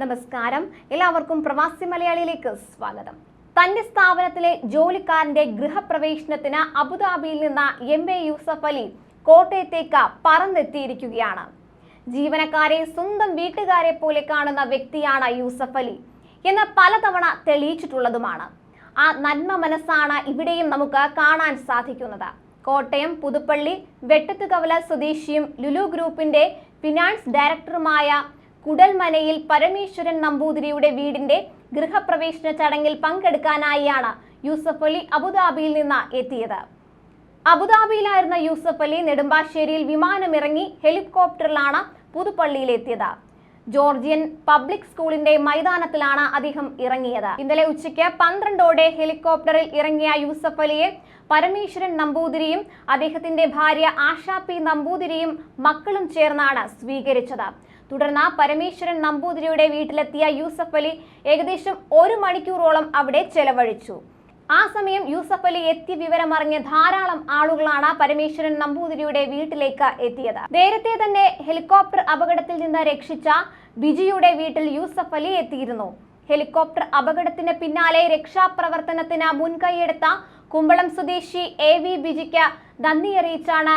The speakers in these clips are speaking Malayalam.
നമസ്കാരം, എല്ലാവർക്കും പ്രവാസി മലയാളിയിലേക്ക് സ്വാഗതം. തന്റെ സ്ഥാപനത്തിലെ ജോലിക്കാരന്റെ ഗൃഹപ്രവേശനത്തിന് അബുദാബിയിൽ നിന്ന് MA യൂസഫ് അലി കോട്ടയത്തേക്ക് പറന്നെത്തിയിരിക്കുകയാണ്. ജീവനക്കാരെ സ്വന്തം വീട്ടുകാരെ പോലെ കാണുന്ന വ്യക്തിയാണ് യൂസഫ് അലി എന്ന് പലതവണ തെളിയിച്ചിട്ടുള്ളതുമാണ്. ആ നന്മ മനസ്സാണ് ഇവിടെയും നമുക്ക് കാണാൻ സാധിക്കുന്നത്. കോട്ടയം പുതുപ്പള്ളി വെട്ടത്തുകവല സ്വദേശിയും ലുലു ഗ്രൂപ്പിന്റെ ഫിനാൻസ് ഡയറക്ടറുമായ കുടൽമനയിൽ പരമേശ്വരൻ നമ്പൂതിരിയുടെ വീടിന്റെ ഗൃഹപ്രവേശന ചടങ്ങിൽ പങ്കെടുക്കാനായാണ് യൂസഫ് അലി അബുദാബിയിൽ നിന്ന് എത്തിയത്. അബുദാബിയിലായിരുന്ന യൂസഫ് അലി നെടുമ്പാശ്ശേരിയിൽ വിമാനമിറങ്ങി ഹെലികോപ്റ്ററിലാണ് പുതുപ്പള്ളിയിലെത്തിയത്. ജോർജിയൻ പബ്ലിക് സ്കൂളിന്റെ മൈതാനത്തിലാണ് അദ്ദേഹം ഇറങ്ങിയത്. ഇന്നലെ ഉച്ചയ്ക്ക് 12ഓടെ ഹെലികോപ്റ്ററിൽ ഇറങ്ങിയ യൂസഫ് അലിയെ പരമേശ്വരൻ നമ്പൂതിരിയും അദ്ദേഹത്തിന്റെ ഭാര്യ ആശാ പി നമ്പൂതിരിയും മക്കളും ചേർന്നാണ് സ്വീകരിച്ചത്. തുടർന്ന് പരമേശ്വരൻ നമ്പൂതിരിയുടെ വീട്ടിലെത്തിയ യൂസഫ് അലി ഏകദേശം 1 മണിക്കൂറോളം അവിടെ ചെലവഴിച്ചു. ആ സമയം യൂസഫ് അലി എത്തിയ വിവരമറിഞ്ഞ ധാരാളം ആളുകളാണ് പരമേശ്വരൻ നമ്പൂതിരിയുടെ വീട്ടിലേക്ക് എത്തിയത്. നേരത്തെ തന്നെ ഹെലികോപ്റ്റർ അപകടത്തിൽ നിന്ന് രക്ഷിച്ച ബിജിയുടെ വീട്ടിൽ യൂസഫ് അലി എത്തിയിരുന്നു. ഹെലികോപ്റ്റർ അപകടത്തിന് പിന്നാലെ രക്ഷാപ്രവർത്തനത്തിന് മുൻകൈയെടുത്ത കുമ്പളം സ്വദേശി AV ബിജിക്ക് നന്ദി അറിയിച്ചാണ്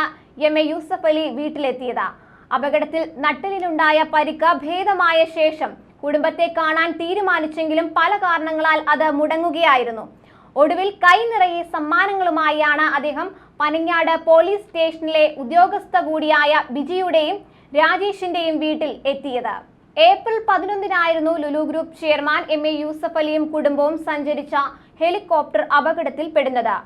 MA യൂസഫ് അലി വീട്ടിലെത്തിയത്. അപകടത്തിൽ നട്ടലിലുണ്ടായ പരിക്ക് ഭേദമായ ശേഷം കുടുംബത്തെ കാണാൻ തീരുമാനിച്ചെങ്കിലും പല കാരണങ്ങളാൽ അത് മുടങ്ങുകയായിരുന്നു. ഒടുവിൽ കൈ നിറയെ സമ്മാനങ്ങളുമായാണ് അദ്ദേഹം പനങ്ങാട് പോലീസ് സ്റ്റേഷനിലെ ഉദ്യോഗസ്ഥ കൂടിയായ ബിജിയുടെയും രാജേഷിന്റെയും വീട്ടിൽ എത്തിയത്. ഏപ്രിൽ 11-നായിരുന്നു Lulu group chairman MA Yusuff അലിയും കുടുംബവും സഞ്ചരിച്ച ഹെലികോപ്റ്റർ അപകടത്തിൽപ്പെടുന്നത്.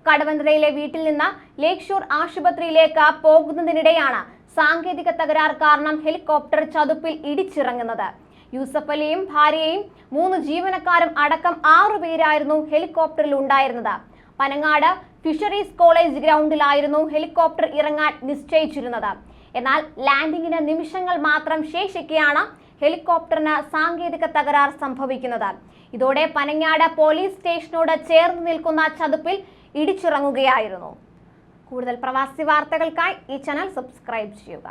കടവന്ത്രയിലെ വീട്ടിൽ നിന്ന് ലേക്ക് ഷോർ ആശുപത്രിയിലേക്ക് പോകുന്നതിനിടെയാണ് സാങ്കേതിക തകരാർ കാരണം ഹെലികോപ്റ്റർ ചതുപ്പിൽ ഇടിച്ചിറങ്ങുന്നത്. യൂസഫ് അലിയും ഭാര്യയും 3 ജീവനക്കാരും അടക്കം 6 പേരായിരുന്നു ഹെലികോപ്റ്ററിൽ ഉണ്ടായിരുന്നത്. പനങ്ങാട് ഫിഷറീസ് കോളേജ് ഗ്രൗണ്ടിലായിരുന്നു ഹെലികോപ്റ്റർ ഇറങ്ങാൻ നിശ്ചയിച്ചിരുന്നത്. എന്നാൽ ലാൻഡിങ്ങിന് നിമിഷങ്ങൾ മാത്രം ശേഷിക്കെയാണ് ഹെലികോപ്റ്ററിന് സാങ്കേതിക തകരാർ സംഭവിക്കുന്നത്. ഇതോടെ പനങ്ങാട് പോലീസ് സ്റ്റേഷനോട് ചേർന്ന് നിൽക്കുന്ന ചതുപ്പിൽ ഇടിച്ചിറങ്ങുകയായിരുന്നു. കൂടുതൽ പ്രവാസി വാർത്തകൾക്കായി ഈ ചാനൽ സബ്സ്ക്രൈബ് ചെയ്യുക.